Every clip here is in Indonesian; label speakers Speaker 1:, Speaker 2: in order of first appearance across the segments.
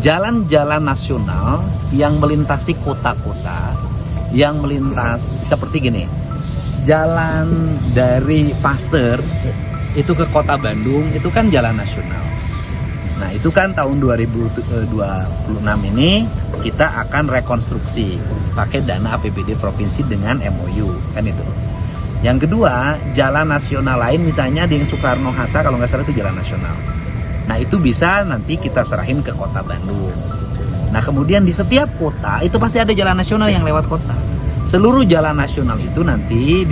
Speaker 1: jalan-jalan nasional yang melintasi kota-kota, yang melintas seperti gini, jalan dari Pasteur itu ke kota Bandung, itu kan jalan nasional. Nah itu kan tahun 2026 ini kita akan rekonstruksi pakai dana APBD provinsi dengan MOU, kan itu. Yang kedua, jalan nasional lain misalnya di Soekarno-Hatta, kalau nggak salah itu jalan nasional. Nah itu bisa nanti kita serahin ke kota Bandung. Nah kemudian di setiap kota itu pasti ada jalan nasional yang lewat kota. Seluruh jalan nasional itu nanti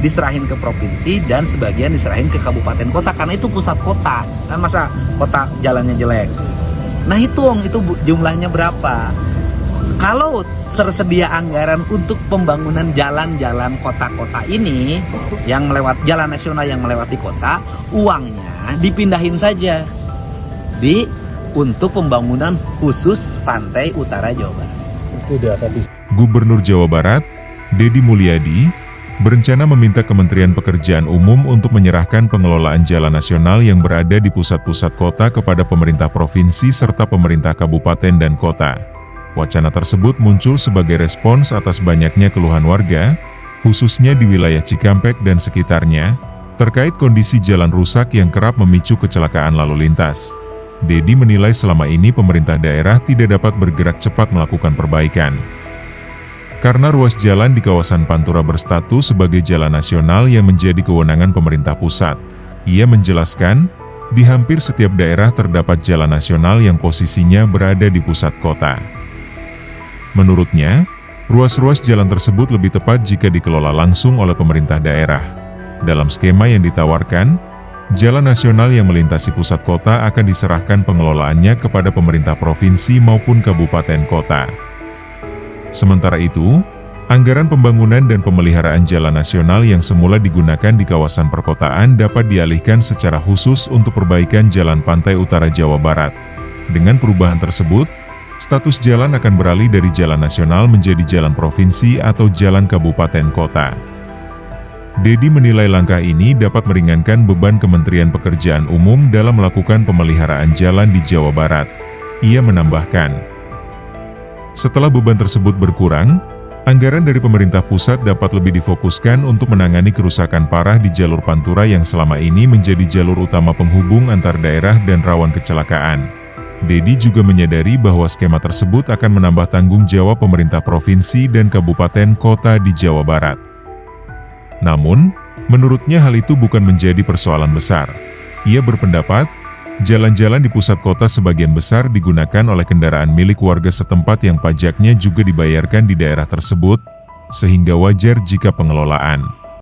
Speaker 1: diserahin ke provinsi dan sebagian diserahin ke kabupaten kota, karena itu pusat kota. Kan masa kota jalannya jelek. Nah hitung itu jumlahnya berapa. Kalau tersedia anggaran untuk pembangunan jalan-jalan kota-kota ini yang melewati jalan nasional yang melewati kota, uangnya dipindahin saja untuk pembangunan khusus pantai utara Jawa Barat.
Speaker 2: Gubernur Jawa Barat, Deddy Mulyadi, berencana meminta Kementerian Pekerjaan Umum untuk menyerahkan pengelolaan jalan nasional yang berada di pusat-pusat kota kepada pemerintah provinsi serta pemerintah kabupaten dan kota. Wacana tersebut muncul sebagai respons atas banyaknya keluhan warga, khususnya di wilayah Cikampek dan sekitarnya, terkait kondisi jalan rusak yang kerap memicu kecelakaan lalu lintas. Deddy menilai selama ini pemerintah daerah tidak dapat bergerak cepat melakukan perbaikan. Karena ruas jalan di kawasan Pantura berstatus sebagai jalan nasional yang menjadi kewenangan pemerintah pusat. Ia menjelaskan, di hampir setiap daerah terdapat jalan nasional yang posisinya berada di pusat kota. Menurutnya, ruas-ruas jalan tersebut lebih tepat jika dikelola langsung oleh pemerintah daerah. Dalam skema yang ditawarkan, jalan nasional yang melintasi pusat kota akan diserahkan pengelolaannya kepada pemerintah provinsi maupun kabupaten kota. Sementara itu, anggaran pembangunan dan pemeliharaan jalan nasional yang semula digunakan di kawasan perkotaan dapat dialihkan secara khusus untuk perbaikan jalan pantai utara Jawa Barat. Dengan perubahan tersebut, status jalan akan beralih dari jalan nasional menjadi jalan provinsi atau jalan kabupaten kota. Deddy menilai langkah ini dapat meringankan beban Kementerian Pekerjaan Umum dalam melakukan pemeliharaan jalan di Jawa Barat. Ia menambahkan, setelah beban tersebut berkurang, anggaran dari pemerintah pusat dapat lebih difokuskan untuk menangani kerusakan parah di jalur Pantura yang selama ini menjadi jalur utama penghubung antar daerah dan rawan kecelakaan. Deddy juga menyadari bahwa skema tersebut akan menambah tanggung jawab pemerintah provinsi dan kabupaten kota di Jawa Barat. Namun, menurutnya hal itu bukan menjadi persoalan besar. Ia berpendapat, jalan-jalan di pusat kota sebagian besar digunakan oleh kendaraan milik warga setempat yang pajaknya juga dibayarkan di daerah tersebut, sehingga wajar jika pengelolaan